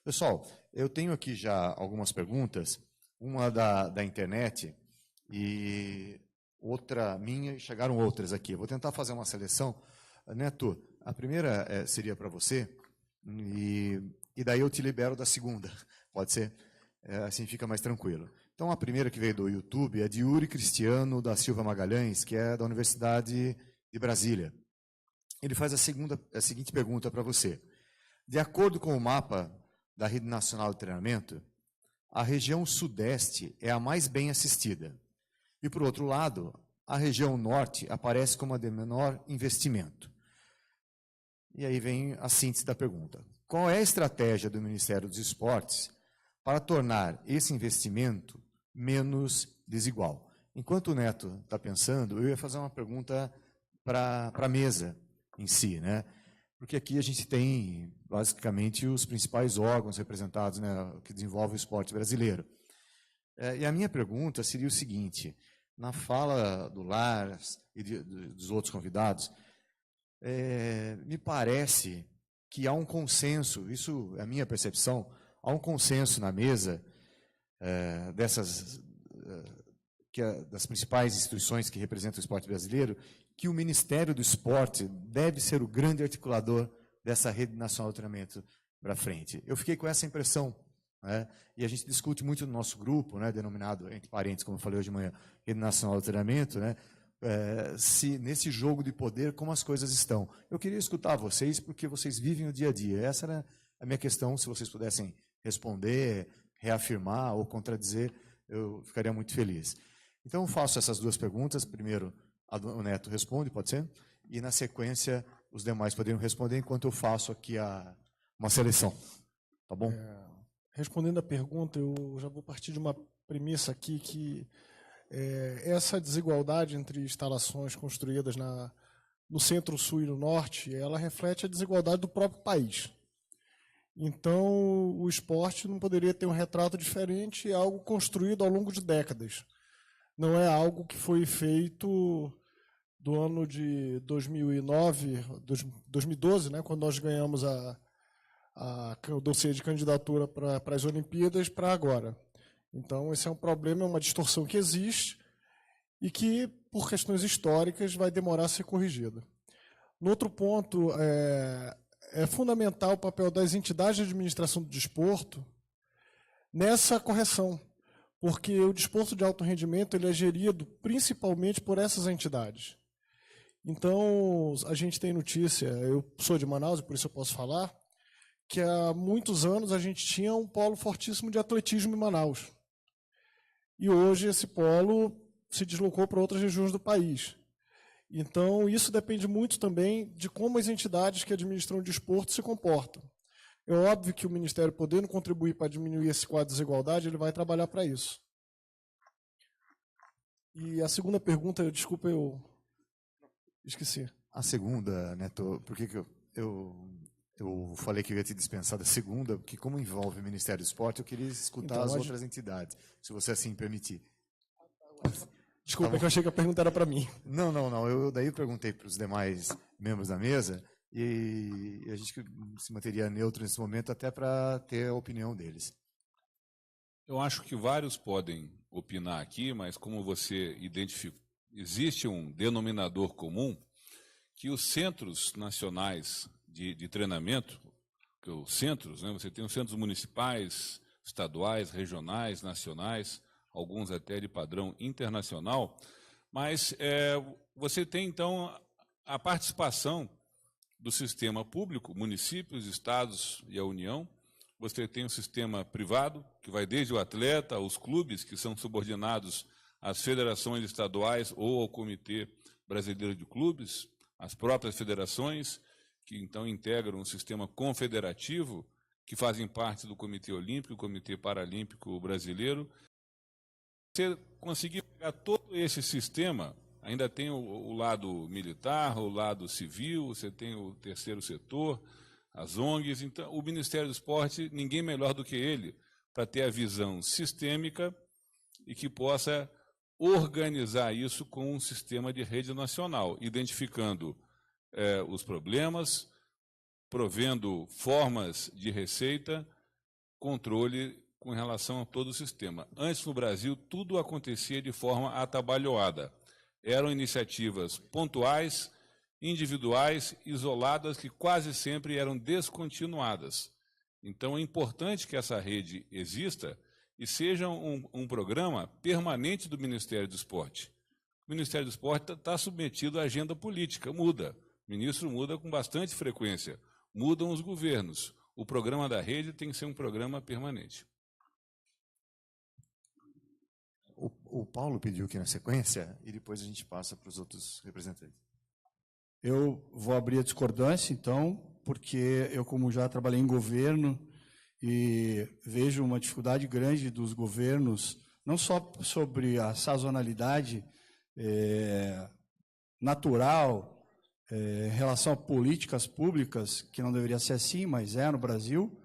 Pessoal, eu tenho aqui já algumas perguntas, uma da internet e outra minha, e chegaram outras aqui. Eu vou tentar fazer uma seleção. Neto, a primeira seria para você, e daí eu te libero da segunda, pode ser? Assim fica mais tranquilo. Então, a primeira que veio do YouTube é de Yuri Cristiano da Silva Magalhães, que é da Universidade de Brasília. Ele faz a seguinte pergunta para você. De acordo com o mapa da Rede Nacional de Treinamento, a região sudeste é a mais bem assistida. E, por outro lado, a região norte aparece como a de menor investimento. E aí vem a síntese da pergunta. Qual é a estratégia do Ministério dos Esportes para tornar esse investimento menos desigual? Enquanto o Neto está pensando, eu ia fazer uma pergunta para a mesa em si, né? Porque aqui a gente tem, basicamente, os principais órgãos representados, né, que desenvolvem o esporte brasileiro. E a minha pergunta seria o seguinte, na fala do Lars e dos outros convidados, me parece que há um consenso, isso é a minha percepção, há um consenso na mesa das principais instituições que representam o esporte brasileiro, que o Ministério do Esporte deve ser o grande articulador dessa Rede Nacional de Treinamento para frente. Eu fiquei com essa impressão, né? E a gente discute muito no nosso grupo, né, denominado, entre parênteses, como eu falei hoje de manhã, Rede Nacional de Treinamento, né, se nesse jogo de poder, como as coisas estão. Eu queria escutar vocês, porque vocês vivem o dia a dia. Essa era a minha questão, se vocês pudessem responder, reafirmar ou contradizer, eu ficaria muito feliz. Então, eu faço essas duas perguntas. Primeiro, o Neto responde, pode ser? E, na sequência, os demais poderiam responder, enquanto eu faço aqui uma seleção. Tá bom? Respondendo a pergunta, eu já vou partir de uma premissa aqui que essa desigualdade entre instalações construídas no centro-sul e no norte, ela reflete a desigualdade do próprio país. Então, o esporte não poderia ter um retrato diferente, é algo construído ao longo de décadas. Não é algo que foi feito do ano de 2012, né, quando nós ganhamos o dossiê de candidatura para as Olimpíadas, para agora. Então, esse é um problema, é uma distorção que existe e que, por questões históricas, vai demorar a ser corrigida. No outro ponto, é fundamental o papel das entidades de administração do desporto nessa correção, porque o desporto de alto rendimento ele é gerido principalmente por essas entidades. Então, a gente tem notícia, eu sou de Manaus, por isso eu posso falar, que há muitos anos a gente tinha um polo fortíssimo de atletismo em Manaus. E hoje esse polo se deslocou para outras regiões do país. Então, isso depende muito também de como as entidades que administram o desporto se comportam. É óbvio que o Ministério, podendo contribuir para diminuir esse quadro de desigualdade, ele vai trabalhar para isso. E a segunda pergunta, desculpa, eu esqueci. A segunda, Neto, por que eu falei que eu ia te dispensar da segunda? Porque como envolve o Ministério do Esporte, eu queria escutar as outras entidades, se você assim permitir. Desculpa, que eu achei que a pergunta era para mim. Não. Eu daí perguntei para os demais membros da mesa e a gente se manteria neutro nesse momento até para ter a opinião deles. Eu acho que vários podem opinar aqui, mas como você identificou, existe um denominador comum que os centros nacionais de treinamento, que os centros, né, você tem os centros municipais, estaduais, regionais, nacionais, alguns até de padrão internacional, mas você tem, então, a participação do sistema público, municípios, estados e a União. Você tem o sistema privado, que vai desde o atleta, aos clubes, que são subordinados às federações estaduais ou ao Comitê Brasileiro de Clubes, as próprias federações, que então integram um sistema confederativo, que fazem parte do Comitê Olímpico, Comitê Paralímpico Brasileiro. Você conseguir pegar todo esse sistema, ainda tem o lado militar, o lado civil, você tem o terceiro setor, as ONGs. Então, o Ministério do Esporte, ninguém melhor do que ele, para ter a visão sistêmica e que possa organizar isso com um sistema de rede nacional, identificando os problemas, provendo formas de receita, controle com relação a todo o sistema. Antes, no Brasil, tudo acontecia de forma atabalhoada. Eram iniciativas pontuais, individuais, isoladas, que quase sempre eram descontinuadas. Então, é importante que essa rede exista e seja um programa permanente do Ministério do Esporte. O Ministério do Esporte está submetido à agenda política, muda. O ministro muda com bastante frequência. Mudam os governos. O programa da rede tem que ser um programa permanente. O Paulo pediu aqui na sequência e depois a gente passa para os outros representantes. Eu vou abrir a discordância, então, porque eu, como já trabalhei em governo, e vejo uma dificuldade grande dos governos, não só sobre a sazonalidade natural, em relação a políticas públicas, que não deveria ser assim, mas é no Brasil,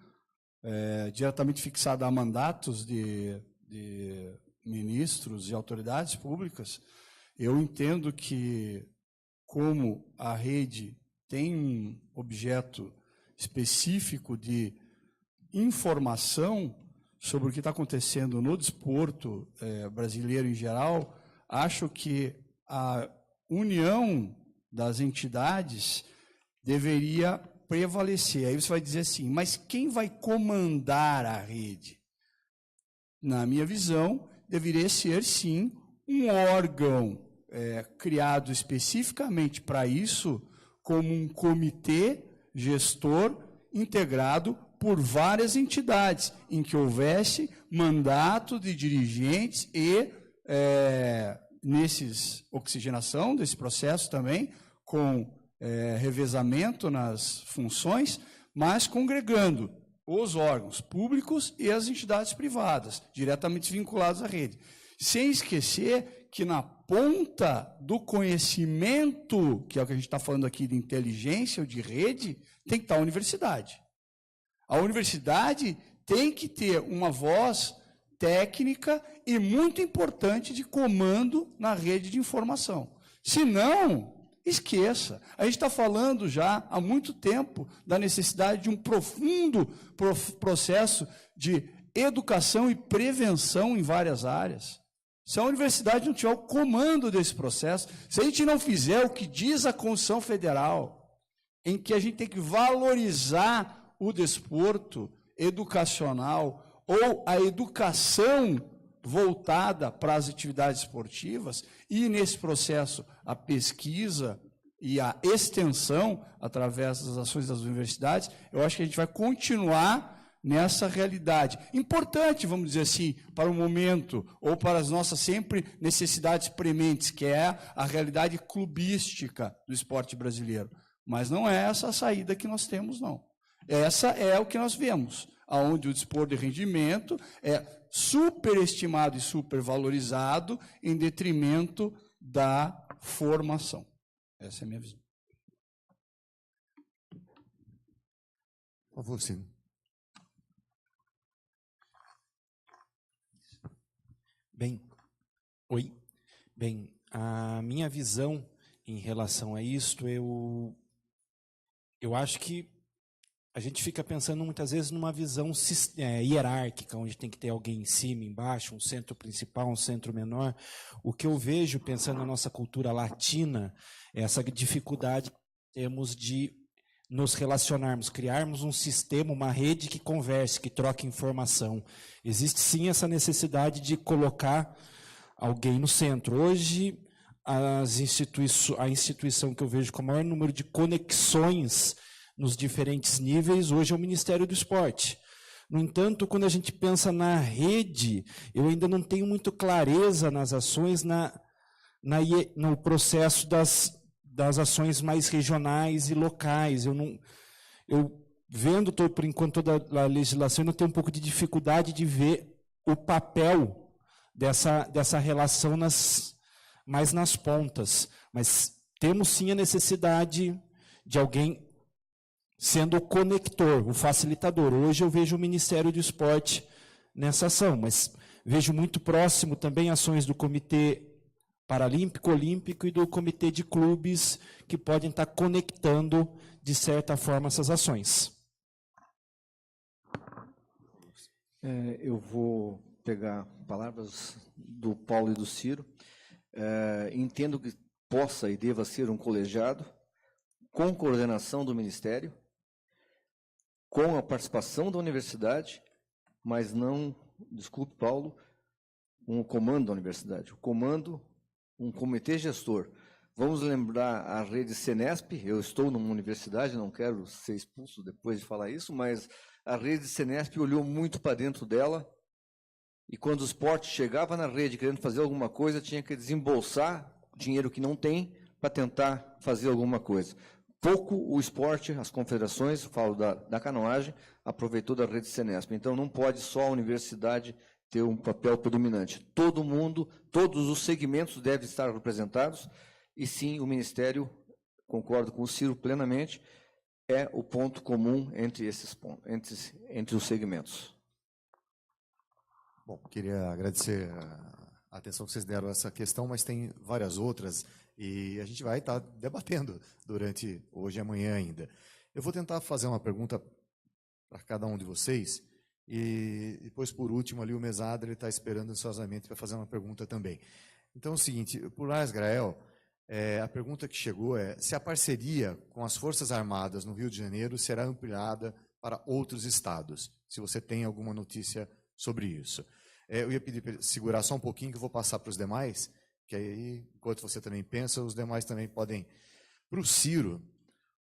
diretamente fixada a mandatos de ministros e autoridades públicas. Eu entendo que, como a rede tem um objeto específico de informação sobre o que está acontecendo no desporto brasileiro em geral, acho que a união das entidades deveria prevalecer. Aí você vai dizer assim, mas quem vai comandar a rede? Na minha visão, deveria ser, sim, um órgão criado especificamente para isso, como um comitê gestor integrado por várias entidades, em que houvesse mandato de dirigentes e, oxigenação desse processo também, com revezamento nas funções, mas congregando os órgãos públicos e as entidades privadas, diretamente vinculadas à rede. Sem esquecer que na ponta do conhecimento, que é o que a gente está falando aqui de inteligência ou de rede, tem que estar a universidade. A universidade tem que ter uma voz técnica e muito importante de comando na rede de informação. Se não, esqueça. A gente está falando já há muito tempo da necessidade de um profundo processo de educação e prevenção em várias áreas. Se a universidade não tiver o comando desse processo, se a gente não fizer o que diz a Constituição Federal, em que a gente tem que valorizar o desporto educacional ou a educação voltada para as atividades esportivas e, nesse processo, a pesquisa e a extensão através das ações das universidades, eu acho que a gente vai continuar nessa realidade. Importante, vamos dizer assim, para o momento, ou para as nossas sempre necessidades prementes, que é a realidade clubística do esporte brasileiro. Mas não é essa a saída que nós temos, não. Essa é o que nós vemos, onde o desporto de rendimento é superestimado e supervalorizado em detrimento da formação. Essa é a minha visão. Por favor, Ciro. Bem, a minha visão em relação a isto, eu acho que a gente fica pensando muitas vezes numa visão hierárquica, onde tem que ter alguém em cima, embaixo, um centro principal, um centro menor. O que eu vejo, pensando na nossa cultura latina, é essa dificuldade que temos de nos relacionarmos, criarmos um sistema, uma rede que converse, que troque informação. Existe sim essa necessidade de colocar alguém no centro. Hoje, a instituição que eu vejo com o maior número de conexões nos diferentes níveis, hoje é o Ministério do Esporte. No entanto, quando a gente pensa na rede, eu ainda não tenho muito clareza nas ações, no processo das ações mais regionais e locais. Vendo, por enquanto, toda a legislação, eu tenho um pouco de dificuldade de ver o papel dessa relação mais nas pontas. Mas temos sim a necessidade de alguém sendo o conector, o facilitador. Hoje eu vejo o Ministério do Esporte nessa ação, mas vejo muito próximo também ações do Comitê Paralímpico, Olímpico e do Comitê de Clubes, que podem estar conectando, de certa forma, essas ações. Eu vou pegar palavras do Paulo e do Ciro. Entendo que possa e deva ser um colegiado com coordenação do Ministério, com a participação da universidade, mas não, desculpe, Paulo, um comando da universidade, um comitê gestor. Vamos lembrar a rede Senesp. Eu estou numa universidade, não quero ser expulso depois de falar isso, mas a rede Senesp olhou muito para dentro dela, e quando o esporte chegava na rede querendo fazer alguma coisa, tinha que desembolsar dinheiro que não tem para tentar fazer alguma coisa. Pouco o esporte, as confederações, falo da canoagem, aproveitou da rede Senesp. Então, não pode só a universidade ter um papel predominante. Todo mundo, todos os segmentos devem estar representados, e sim, o Ministério, concordo com o Ciro plenamente, é o ponto comum entre esses pontos, entre os segmentos. Bom, queria agradecer a atenção que vocês deram a essa questão, mas tem várias outras, e a gente vai estar debatendo durante hoje e amanhã ainda. Eu vou tentar fazer uma pergunta para cada um de vocês, e depois, por último, ali o Mesada está esperando ansiosamente para fazer uma pergunta também. Então é o seguinte, por Lars Grael, a pergunta que chegou é se a parceria com as Forças Armadas no Rio de Janeiro será ampliada para outros estados, se você tem alguma notícia sobre isso. Eu ia pedir para segurar só um pouquinho, que eu vou passar para os demais, que aí, enquanto você também pensa, os demais também podem. Para o Ciro,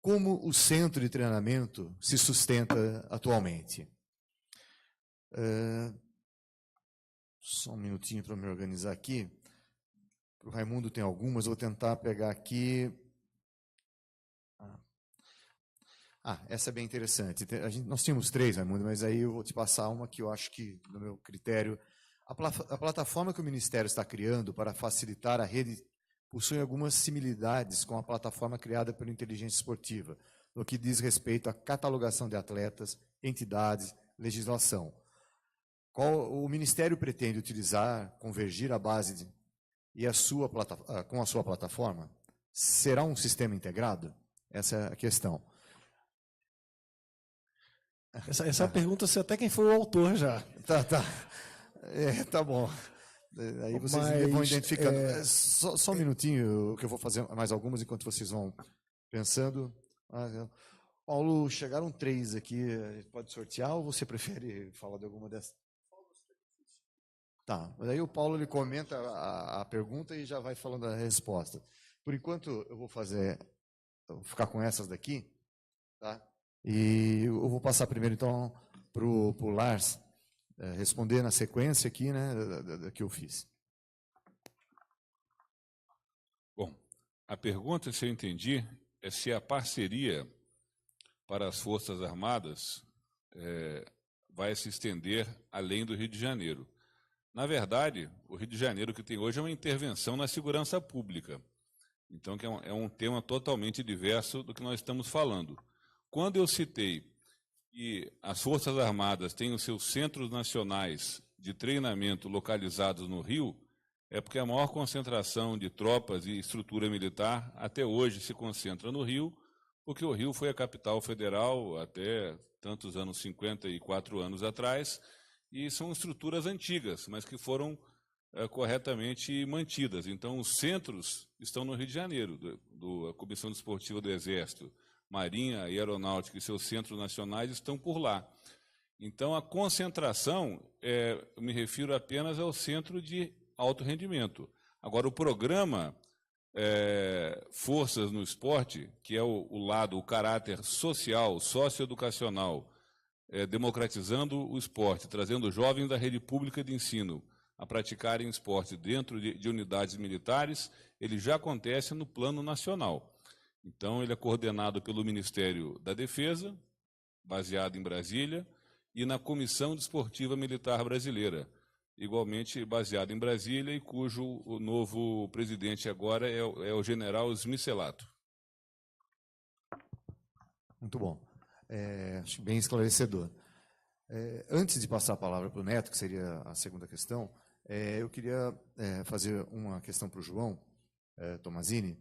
como o centro de treinamento se sustenta atualmente? Só um minutinho para me organizar aqui. O Raimundo tem algumas, vou tentar pegar aqui. Essa é bem interessante. Nós tínhamos 3, Raimundo, mas aí eu vou te passar uma que eu acho que, no meu critério, a plataforma que o Ministério está criando para facilitar a rede possui algumas similaridades com a plataforma criada pela Inteligência Esportiva, no que diz respeito à catalogação de atletas, entidades, legislação. Qual o Ministério pretende utilizar, convergir a base com a sua plataforma? Será um sistema integrado? Essa é a questão. Essa pergunta, sei até quem foi o autor já. Tá bom. Aí vocês vão identificando. Só um minutinho, que eu vou fazer mais algumas enquanto vocês vão pensando. Paulo, chegaram 3 aqui. Pode sortear ou você prefere falar de alguma dessas? Tá, mas aí o Paulo ele comenta a pergunta e já vai falando a resposta. Por enquanto, eu vou ficar com essas daqui, tá? E eu vou passar primeiro, então, para o Lars responder na sequência aqui, né, da que eu fiz. Bom, a pergunta, se eu entendi, é se a parceria para as Forças Armadas vai se estender além do Rio de Janeiro. Na verdade, o Rio de Janeiro que tem hoje é uma intervenção na segurança pública. Então, que é um tema totalmente diverso do que nós estamos falando. Quando eu citei que as Forças Armadas têm os seus centros nacionais de treinamento localizados no Rio, é porque a maior concentração de tropas e estrutura militar até hoje se concentra no Rio, porque o Rio foi a capital federal até tantos anos, 54 anos atrás, e são estruturas antigas, mas que foram corretamente mantidas. Então, os centros estão no Rio de Janeiro, da Comissão Desportiva do Exército, Marinha e Aeronáutica e seus centros nacionais estão por lá. Então, a concentração, eu me refiro apenas ao centro de alto rendimento. Agora, o programa Forças no Esporte, que é o caráter social, socioeducacional, democratizando o esporte, trazendo jovens da rede pública de ensino a praticarem esporte dentro de unidades militares, ele já acontece no plano nacional. Então, ele é coordenado pelo Ministério da Defesa, baseado em Brasília, e na Comissão Desportiva Militar Brasileira, igualmente baseado em Brasília, e cujo o novo presidente agora é o general Smicelato. Muito bom. Acho bem esclarecedor. Antes de passar a palavra para o Neto, que seria a segunda questão, Eu queria fazer uma questão para o João Tomazini.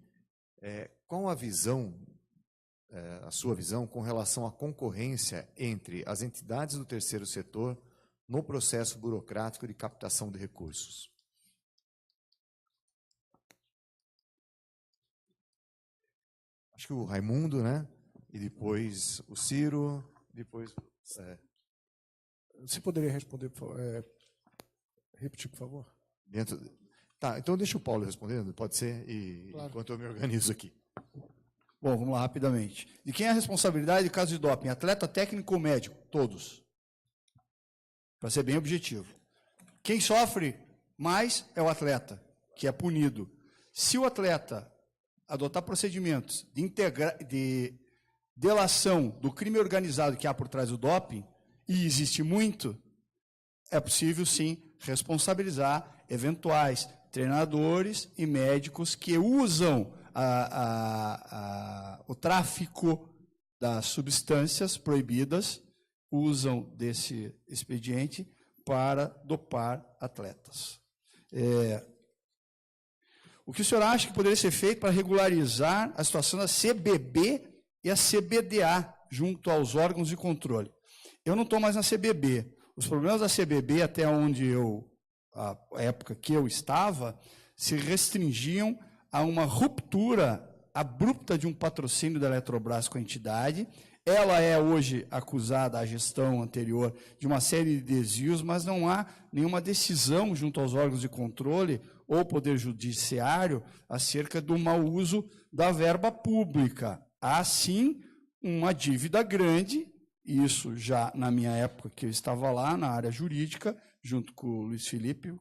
Qual a visão, a sua visão, com relação à concorrência entre as entidades do terceiro setor no processo burocrático de captação de recursos? Acho que o Raimundo, né? E depois o Ciro, depois... Você poderia responder, repetir, por favor? Tá, então deixa o Paulo respondendo, pode ser, Claro. enquanto eu me organizo aqui. Bom, vamos lá rapidamente. De quem é a responsabilidade de caso de doping? Atleta, técnico ou médico? Todos. Para ser bem objetivo. Quem sofre mais é o atleta, que é punido. Se o atleta adotar procedimentos de delação do crime organizado que há por trás do doping, e existe muito, é possível, sim, responsabilizar eventuais treinadores e médicos que usam o tráfico das substâncias proibidas, usam desse expediente para dopar atletas. O que o senhor acha que poderia ser feito para regularizar a situação da CBB e a CBDA junto aos órgãos de controle? Eu não estou mais na CBB. Os problemas da CBB, até onde a época que eu estava, se restringiam a uma ruptura abrupta de um patrocínio da Eletrobras com a entidade. Ela é hoje acusada, a gestão anterior, de uma série de desvios, mas não há nenhuma decisão junto aos órgãos de controle ou Poder Judiciário acerca do mau uso da verba pública. Há, sim, uma dívida grande, isso já na minha época que eu estava lá, na área jurídica, junto com o Luiz Felipe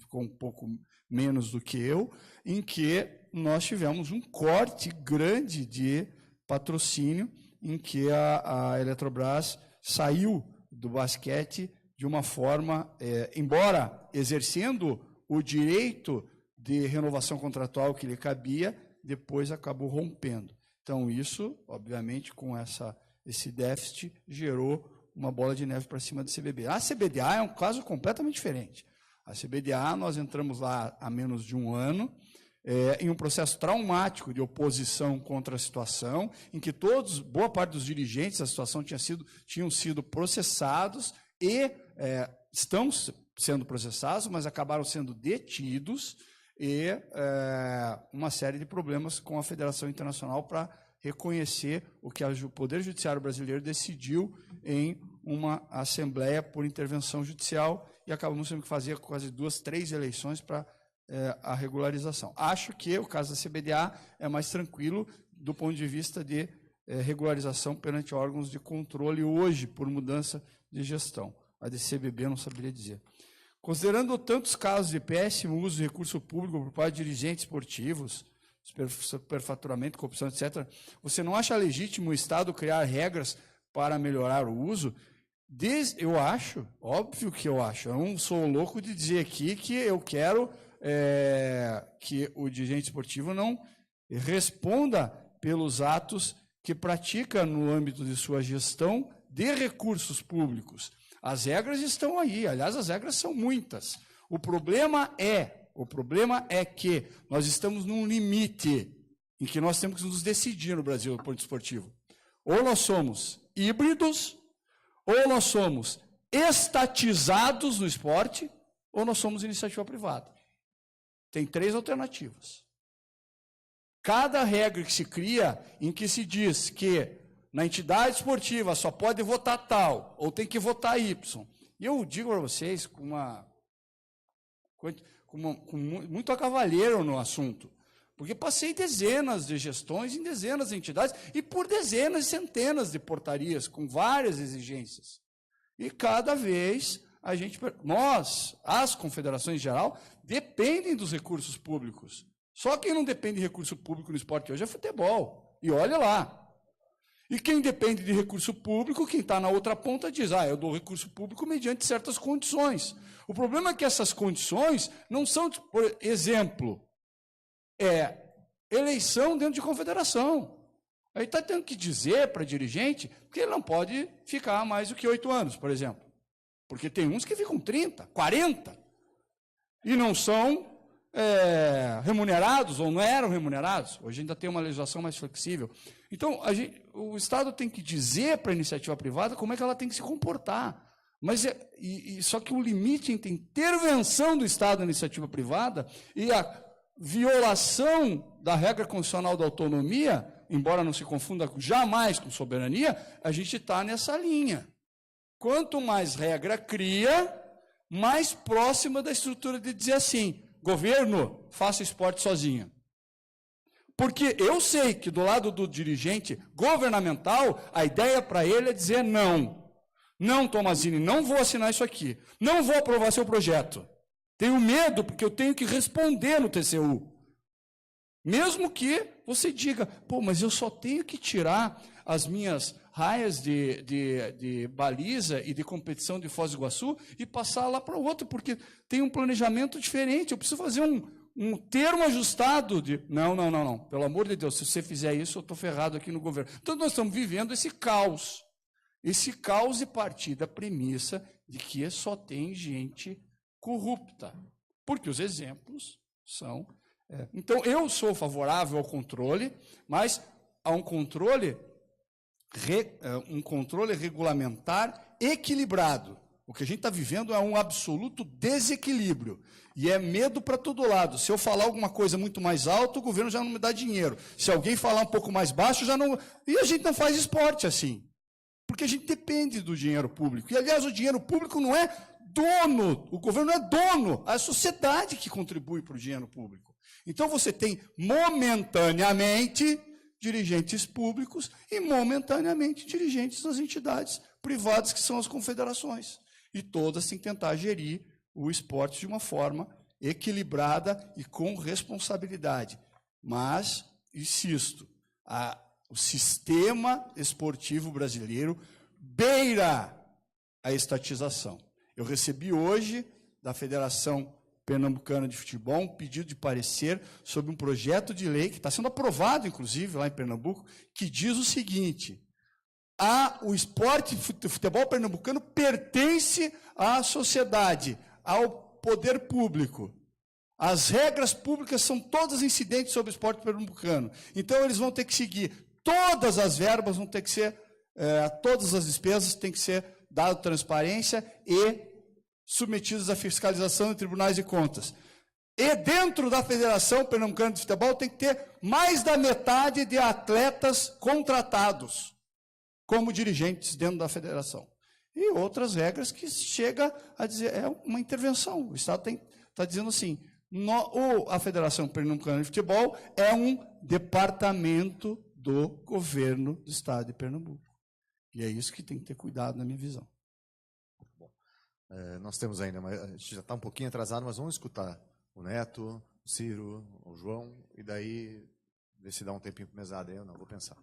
com um pouco menos do que eu, em que nós tivemos um corte grande de patrocínio, em que a Eletrobras saiu do basquete de uma forma, embora exercendo o direito de renovação contratual que lhe cabia, depois acabou rompendo. Então, isso, obviamente, com esse déficit, gerou uma bola de neve para cima da CBB. A CBDA é um caso completamente diferente. A CBDA, nós entramos lá há menos de um ano, em um processo traumático de oposição contra a situação, em que boa parte dos dirigentes da situação tinham sido processados e estão sendo processados, mas acabaram sendo detidos, e uma série de problemas com a Federação Internacional para reconhecer o que o Poder Judiciário brasileiro decidiu em uma assembleia por intervenção judicial, e acabamos tendo que fazer quase 2, 3 eleições para a regularização. Acho que o caso da CBDA é mais tranquilo do ponto de vista de regularização perante órgãos de controle hoje, por mudança de gestão. A de CBB eu não saberia dizer. Considerando tantos casos de péssimo uso de recurso público por parte de dirigentes esportivos, superfaturamento, corrupção, etc., você não acha legítimo o Estado criar regras para melhorar o uso? Eu acho, óbvio que eu acho. Eu não sou louco de dizer aqui que eu quero que o dirigente esportivo não responda pelos atos que pratica no âmbito de sua gestão de recursos públicos. As regras estão aí, aliás, as regras são muitas. O problema é que nós estamos num limite em que nós temos que nos decidir no Brasil, no ponto esportivo. Ou nós somos híbridos, ou nós somos estatizados no esporte, ou nós somos iniciativa privada. Tem 3 alternativas. Cada regra que se cria, em que se diz que na entidade esportiva só pode votar tal, ou tem que votar Y. E eu digo para vocês com muito a cavalheiro no assunto, porque passei dezenas de gestões em dezenas de entidades e por dezenas e centenas de portarias, com várias exigências. E cada vez as confederações em geral, dependem dos recursos públicos. Só quem não depende de recurso público no esporte hoje é futebol. E olha lá. E quem depende de recurso público, quem está na outra ponta diz, eu dou recurso público mediante certas condições. O problema é que essas condições não são, por exemplo, eleição dentro de confederação. Aí está tendo que dizer para dirigente que ele não pode ficar mais do que 8 anos, por exemplo. Porque tem uns que ficam 30, 40. e não são remunerados ou não eram remunerados. Hoje ainda tem uma legislação mais flexível. Então, o Estado tem que dizer para a iniciativa privada como é que ela tem que se comportar. Mas só que o limite entre intervenção do Estado na iniciativa privada e a violação da regra constitucional da autonomia, embora não se confunda jamais com soberania, a gente está nessa linha. Quanto mais regra cria, mais próxima da estrutura de dizer assim, governo, faça esporte sozinho. Porque eu sei que do lado do dirigente governamental, a ideia para ele é dizer não. Não, Tomazini, não vou assinar isso aqui. Não vou aprovar seu projeto. Tenho medo porque eu tenho que responder no TCU. Mesmo que você diga, pô, mas eu só tenho que tirar as minhas raias de baliza e de competição de Foz do Iguaçu e passar lá para o outro, porque tem um planejamento diferente. Eu preciso fazer um termo ajustado de... Não. Pelo amor de Deus, se você fizer isso, eu estou ferrado aqui no governo. Então, nós estamos vivendo esse caos. Esse caos de partir da premissa de que só tem gente corrupta. Porque os exemplos são... Então, eu sou favorável ao controle, mas a um controle regulamentar equilibrado. O que a gente está vivendo é um absoluto desequilíbrio. E é medo para todo lado. Se eu falar alguma coisa muito mais alta, o governo já não me dá dinheiro. Se alguém falar um pouco mais baixo, já não... E a gente não faz esporte assim. Porque a gente depende do dinheiro público. E, aliás, o dinheiro público não é dono. O governo não é dono. É a sociedade que contribui para o dinheiro público. Então, você tem momentaneamente dirigentes públicos e momentaneamente dirigentes das entidades privadas, que são as confederações. E todas têm que tentar gerir o esporte de uma forma equilibrada e com responsabilidade. Mas, insisto, o sistema esportivo brasileiro beira a estatização. Eu recebi hoje da Federação Pernambucana de Futebol um pedido de parecer sobre um projeto de lei que está sendo aprovado, inclusive, lá em Pernambuco, que diz o seguinte: o esporte, o futebol pernambucano pertence à sociedade, ao poder público. As regras públicas são todas incidentes sobre o esporte pernambucano. Então, eles vão ter que seguir. Todas as verbas vão ter que ser, todas as despesas têm que ser dado transparência e submetidas à fiscalização de tribunais de contas. E dentro da Federação Pernambucana de Futebol tem que ter mais da metade de atletas contratados como dirigentes dentro da federação. E outras regras que chega a dizer, é uma intervenção. O Estado está dizendo assim, a Federação Pernambucana de Futebol é um departamento do governo do Estado de Pernambuco. E é isso que tem que ter cuidado na minha visão. Nós temos ainda, a gente já está um pouquinho atrasado, mas vamos escutar o Neto, o Ciro, o João, e daí ver se dá um tempinho para mesada. Eu não, vou pensar.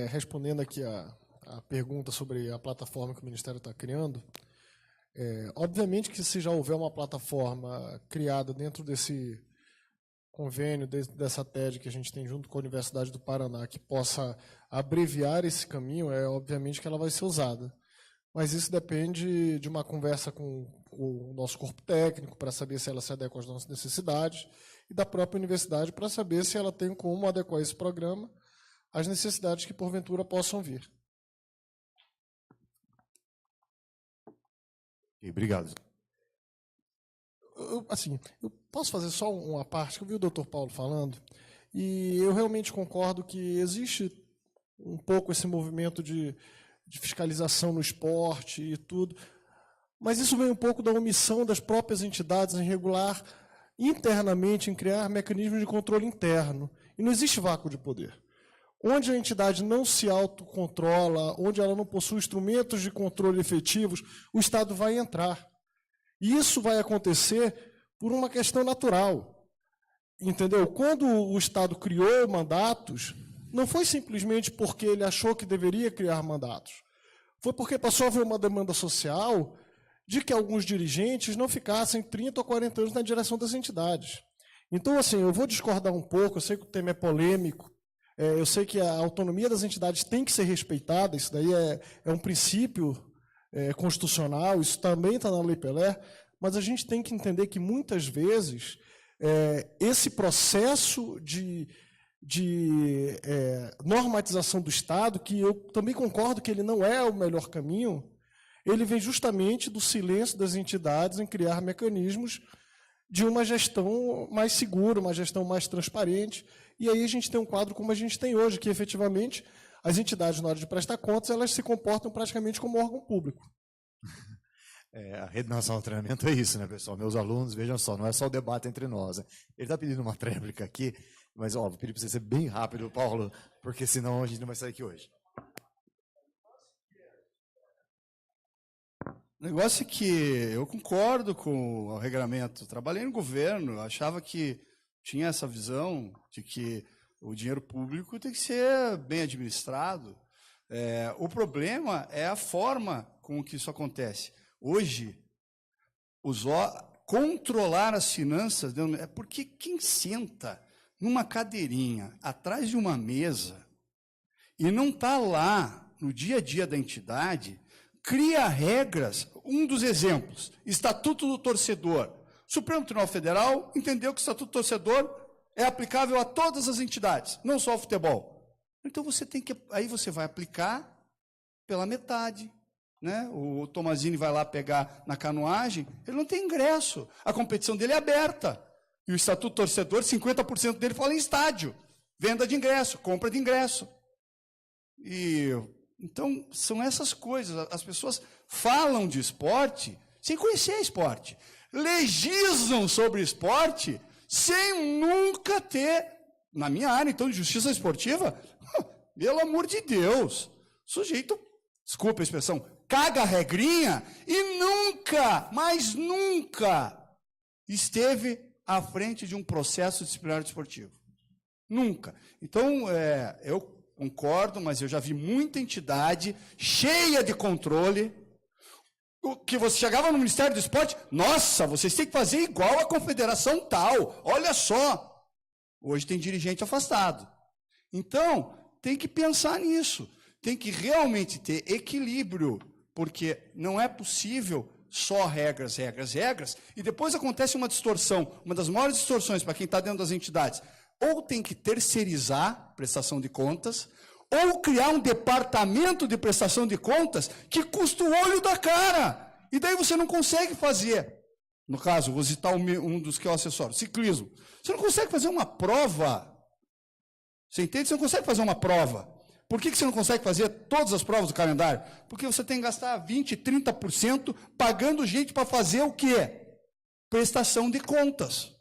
Respondendo aqui a pergunta sobre a plataforma que o Ministério está criando, obviamente que se já houver uma plataforma criada dentro desse convênio, dessa TED que a gente tem junto com a Universidade do Paraná, que possa abreviar esse caminho, obviamente que ela vai ser usada. Mas isso depende de uma conversa com o nosso corpo técnico, para saber se ela se adequa às nossas necessidades, e da própria universidade, para saber se ela tem como adequar esse programa às necessidades que, porventura, possam vir. Obrigado. Eu posso fazer só uma parte, que eu vi o doutor Paulo falando, e eu realmente concordo que existe um pouco esse movimento de fiscalização no esporte e tudo, mas isso vem um pouco da omissão das próprias entidades em regular internamente, em criar mecanismos de controle interno. E não existe vácuo de poder. Onde a entidade não se autocontrola, onde ela não possui instrumentos de controle efetivos, o Estado vai entrar. E isso vai acontecer por uma questão natural. Entendeu? Quando o Estado criou mandatos, não foi simplesmente porque ele achou que deveria criar mandatos. Foi porque passou a haver uma demanda social de que alguns dirigentes não ficassem 30 ou 40 anos na direção das entidades. Então, assim, eu vou discordar um pouco, eu sei que o tema é polêmico, eu sei que a autonomia das entidades tem que ser respeitada, isso daí é um princípio constitucional, isso também está na Lei Pelé, mas a gente tem que entender que, muitas vezes, esse processo de normatização do Estado, que eu também concordo que ele não é o melhor caminho, ele vem justamente do silêncio das entidades em criar mecanismos de uma gestão mais segura, uma gestão mais transparente. E aí a gente tem um quadro como a gente tem hoje, que efetivamente as entidades, na hora de prestar contas, elas se comportam praticamente como órgão público. A Rede Nacional de Treinamento é isso, né, pessoal? Meus alunos, vejam só, não é só o debate entre nós. Né? Ele está pedindo uma tréplica aqui, mas ó, vou pedir para você ser bem rápido, Paulo, porque senão a gente não vai sair aqui hoje. O negócio é que eu concordo com o regramento. Trabalhei no governo, achava que tinha essa visão de que o dinheiro público tem que ser bem administrado. O problema é a forma com que isso acontece. Hoje, controlar as finanças, é porque quem senta numa cadeirinha atrás de uma mesa e não está lá no dia a dia da entidade, cria regras. Um dos exemplos, Estatuto do Torcedor. O Supremo Tribunal Federal entendeu que o Estatuto do Torcedor é aplicável a todas as entidades, não só ao futebol. Então aí você vai aplicar pela metade. Né? O Tomazini vai lá pegar na canoagem, ele não tem ingresso, a competição dele é aberta. E o Estatuto do Torcedor, 50% dele fala em estádio, venda de ingresso, compra de ingresso. Então, são essas coisas. As pessoas falam de esporte sem conhecer esporte. Legislam sobre esporte sem nunca ter, na minha área, então, de justiça esportiva, pelo amor de Deus, sujeito, desculpa a expressão, caga a regrinha e nunca, mas nunca, esteve à frente de um processo disciplinar desportivo. Nunca. Então, eu concordo, mas eu já vi muita entidade cheia de controle, que você chegava no Ministério do Esporte, nossa, vocês têm que fazer igual a confederação tal, olha só. Hoje tem dirigente afastado. Então, tem que pensar nisso, tem que realmente ter equilíbrio, porque não é possível só regras, regras, regras, e depois acontece uma distorção, uma das maiores distorções para quem está dentro das entidades. Ou tem que terceirizar prestação de contas, ou criar um departamento de prestação de contas que custa o olho da cara. E daí você não consegue fazer. No caso, vou citar um dos que eu assessoro, ciclismo. Você não consegue fazer uma prova. Você entende? Você não consegue fazer uma prova. Por que você não consegue fazer todas as provas do calendário? Porque você tem que gastar 20%, 30% pagando gente para fazer o quê? Prestação de contas.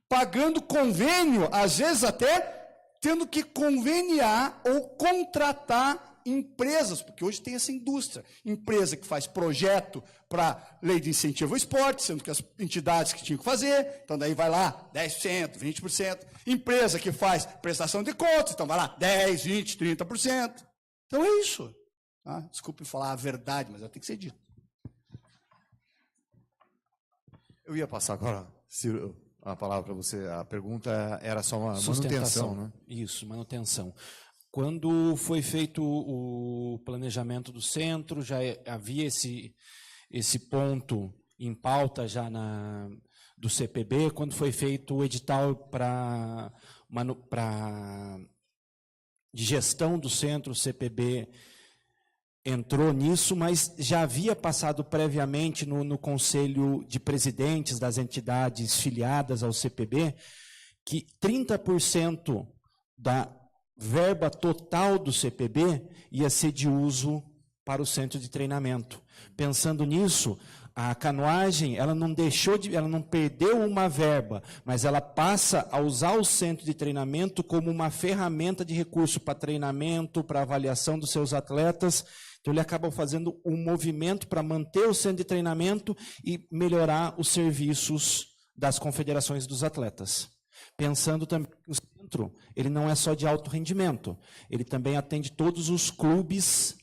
Pagando convênio, às vezes até tendo que conveniar ou contratar empresas, porque hoje tem essa indústria. Empresa que faz projeto para lei de incentivo ao esporte, sendo que as entidades que tinham que fazer, então daí vai lá 10%, 20%. Empresa que faz prestação de contas, então vai lá 10%, 20%, 30%. Então é isso. Tá? Desculpe falar a verdade, mas ela tem que ser dito. Eu ia passar agora, Ciro, a palavra para você. A pergunta era só uma manutenção, né? Isso, manutenção. Quando foi feito o planejamento do centro, já havia esse ponto em pauta já do CPB, quando foi feito o edital de gestão do centro, o CPB entrou nisso, mas já havia passado previamente no Conselho de Presidentes das entidades filiadas ao CPB, que 30% da verba total do CPB ia ser de uso para o centro de treinamento. Pensando nisso, a canoagem, ela não perdeu uma verba, mas ela passa a usar o centro de treinamento como uma ferramenta de recurso para treinamento, para avaliação dos seus atletas. Então, ele acaba fazendo um movimento para manter o centro de treinamento e melhorar os serviços das confederações dos atletas. Pensando também que o centro, ele não é só de alto rendimento, ele também atende todos os clubes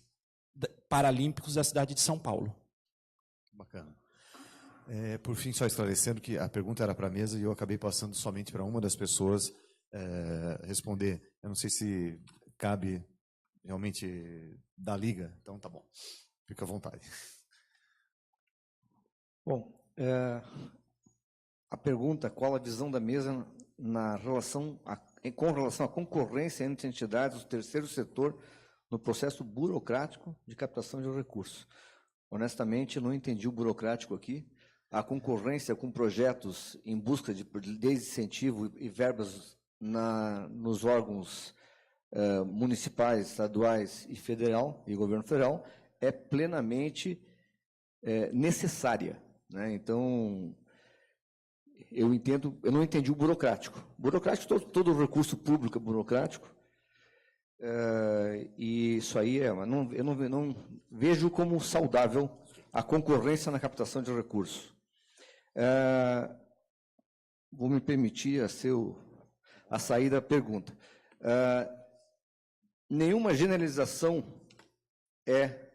paralímpicos da cidade de São Paulo. Bacana. Por fim, só esclarecendo que a pergunta era para a mesa e eu acabei passando somente para uma das pessoas responder. Eu não sei se cabe realmente da liga, então tá bom. Fica à vontade. Bom, A pergunta, qual a visão da mesa com relação à concorrência entre entidades do terceiro setor no processo burocrático de captação de recursos? Honestamente, não entendi o burocrático aqui. A concorrência com projetos em busca de leis de incentivo e verbas nos órgãos municipais, estaduais e federal, e governo federal, é plenamente necessária, né? Então, eu não entendi o burocrático. Burocrático, todo recurso público é burocrático, e isso aí eu não vejo como saudável a concorrência na captação de recursos. Vou me permitir a saída da pergunta. Nenhuma generalização é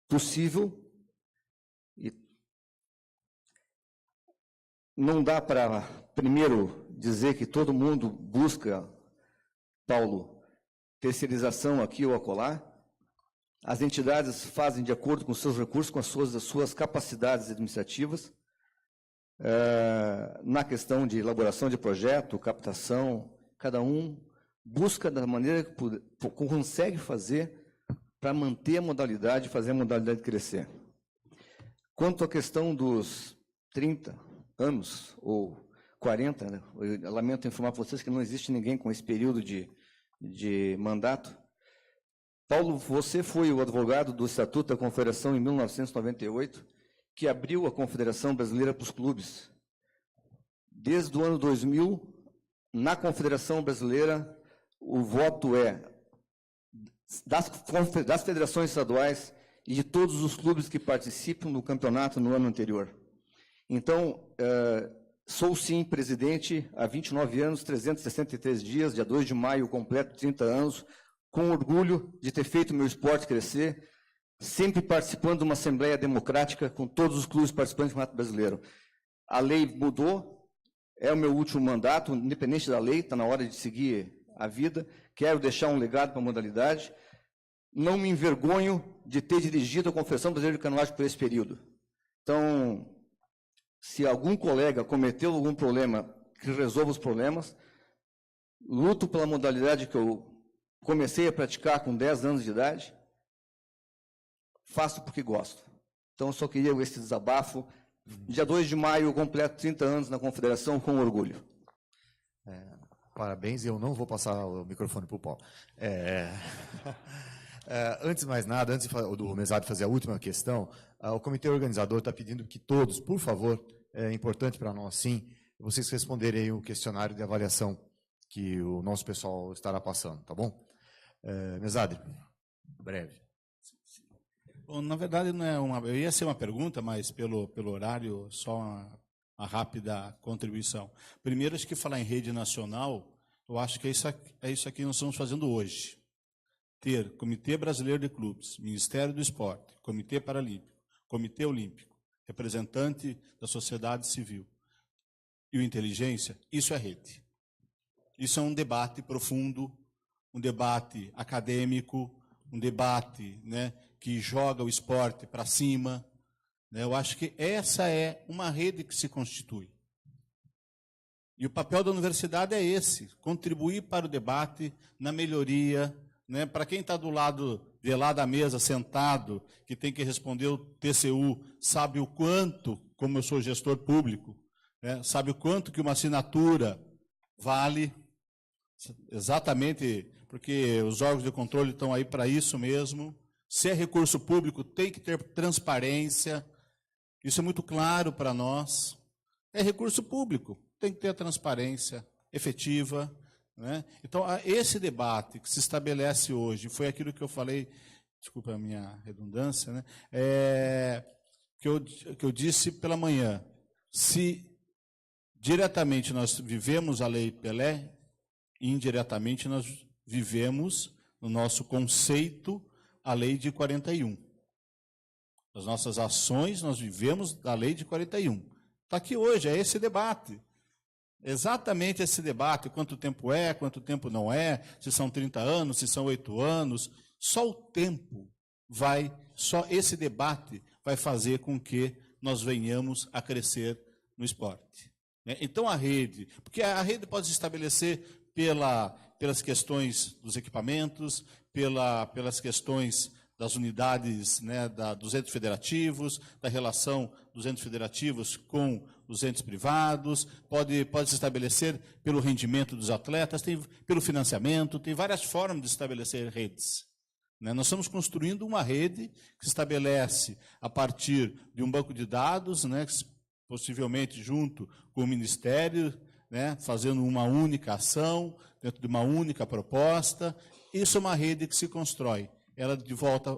possível e não dá para, primeiro, dizer que todo mundo busca, Paulo, terceirização aqui ou acolá. As entidades fazem de acordo com os seus recursos, com as suas capacidades administrativas. Na questão de elaboração de projeto, captação, cada um busca da maneira que consegue fazer para manter a modalidade, fazer a modalidade crescer. Quanto à questão dos 30 anos ou 40, né, eu lamento informar para vocês que não existe ninguém com esse período de mandato. Paulo, você foi o advogado do Estatuto da Confederação em 1998, que abriu a Confederação Brasileira para os clubes. Desde o ano 2000, na Confederação Brasileira, o voto é das federações estaduais e de todos os clubes que participam do campeonato no ano anterior. Então, sou sim presidente há 29 anos, 363 dias, dia 2 de maio, completo 30 anos, com orgulho de ter feito meu esporte crescer, sempre participando de uma assembleia democrática com todos os clubes participantes do Campeonato Brasileiro. A lei mudou, é o meu último mandato, independente da lei, está na hora de seguir a vida, quero deixar um legado para a modalidade, não me envergonho de ter dirigido a Confederação Brasileira de Canoagem por esse período. Então, se algum colega cometeu algum problema, que resolva os problemas, luto pela modalidade que eu comecei a praticar com 10 anos de idade, faço porque gosto. Então, eu só queria esse desabafo. Dia 2 de maio, eu completo 30 anos na Confederação com orgulho. Parabéns, eu não vou passar o microfone para o Paulo. Antes de mais nada, antes do Mesado fazer a última questão, o comitê organizador está pedindo que todos, por favor, é importante para nós, sim, vocês responderem aí o questionário de avaliação que o nosso pessoal estará passando, tá bom? Mesado, breve. Bom, na verdade, não é eu ia ser uma pergunta, mas pelo horário, só uma rápida contribuição. Primeiro, acho que falar em rede nacional, eu acho que é isso aqui que nós estamos fazendo hoje. Ter Comitê Brasileiro de Clubes, Ministério do Esporte, Comitê Paralímpico, Comitê Olímpico, representante da sociedade civil e o inteligência, isso é rede. Isso é um debate profundo, um debate acadêmico, um debate, né, que joga o esporte para cima. Eu acho que essa é uma rede que se constitui. E o papel da universidade é esse, contribuir para o debate, na melhoria, né? Para quem está do lado de lá da mesa, sentado, que tem que responder o TCU, sabe o quanto, como eu sou gestor público, né, sabe o quanto que uma assinatura vale, exatamente porque os órgãos de controle estão aí para isso mesmo. Se é recurso público, tem que ter transparência. Isso é muito claro para nós. É recurso público, tem que ter a transparência efetiva, né? Então, esse debate que se estabelece hoje, foi aquilo que eu falei, desculpa a minha redundância, né? Que eu disse pela manhã. Se diretamente nós vivemos a Lei Pelé, indiretamente nós vivemos, no nosso conceito, a Lei de 41. As nossas ações, nós vivemos da Lei de 41. Está aqui hoje, é esse debate. Exatamente esse debate, quanto tempo é, quanto tempo não é, se são 30 anos, se são 8 anos. Só o tempo só esse debate vai fazer com que nós venhamos a crescer no esporte. Então a rede, porque a rede pode se estabelecer pelas questões dos equipamentos, pelas questões das unidades, né, dos entes federativos, da relação dos entes federativos com os entes privados, pode se estabelecer pelo rendimento dos atletas, pelo financiamento, tem várias formas de estabelecer redes. Nós estamos construindo uma rede que se estabelece a partir de um banco de dados, né, possivelmente junto com o Ministério, né, fazendo uma única ação, dentro de uma única proposta. Isso é uma rede que se constrói. Ela, de volta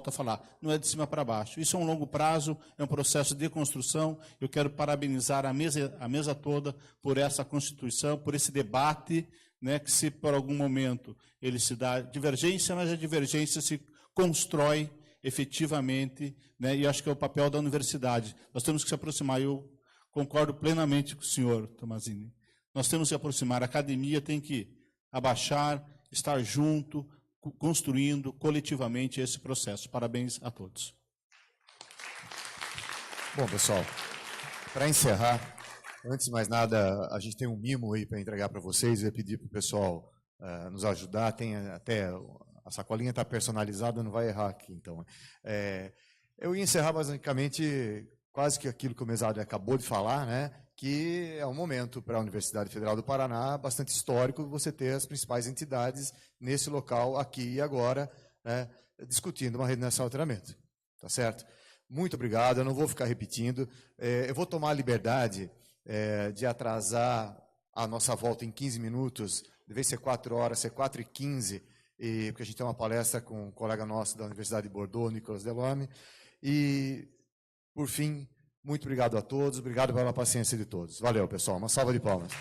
a falar, não é de cima para baixo. Isso é um longo prazo, é um processo de construção. Eu quero parabenizar a mesa toda por essa constituição, por esse debate, né, que se por algum momento ele se dá divergência, mas a divergência se constrói efetivamente, né, e acho que é o papel da universidade. Nós temos que se aproximar, eu concordo plenamente com o senhor Tomazini. Nós temos que se aproximar, a academia tem que abaixar, estar junto, construindo coletivamente esse processo. Parabéns a todos. Bom, pessoal, para encerrar, antes de mais nada, a gente tem um mimo aí para entregar para vocês. Eu ia pedir para o pessoal nos ajudar. Tem até a sacolinha está personalizada, não vai errar aqui. Então, eu ia encerrar basicamente quase que aquilo que o Mesade acabou de falar, né? Que é um momento para a Universidade Federal do Paraná bastante histórico você ter as principais entidades nesse local, aqui e agora, né, discutindo uma rede nacional de treinamento. Tá certo? Muito obrigado, eu não vou ficar repetindo. Eu vou tomar a liberdade de atrasar a nossa volta em 15 minutos, deve ser 4 horas, ser 4h15, porque a gente tem uma palestra com um colega nosso da Universidade de Bordeaux, Nicolas Delorme. E, por fim, muito obrigado a todos, obrigado pela paciência de todos. Valeu, pessoal, uma salva de palmas.